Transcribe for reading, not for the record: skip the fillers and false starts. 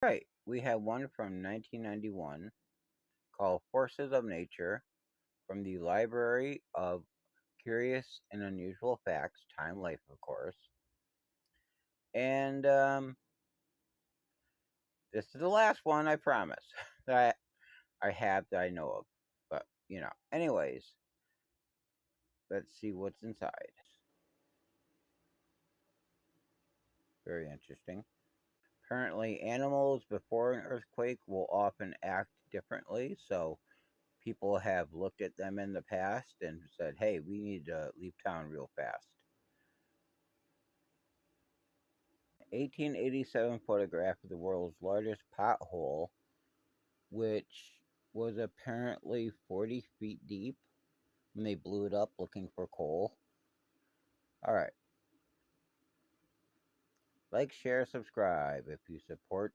Right, we have one from 1991 called Forces of Nature from the Library of Curious and Unusual Facts, Time Life, of course. And this is the last one, I promise, that I have that I know of. But, anyways, let's see what's inside. Very interesting. Apparently, animals before an earthquake will often act differently. So, people have looked at them in the past and said, hey, we need to leave town real fast. 1887 photograph of the world's largest pothole, which was apparently 40 feet deep when they blew it up looking for coal. All right. Like, share, subscribe if you support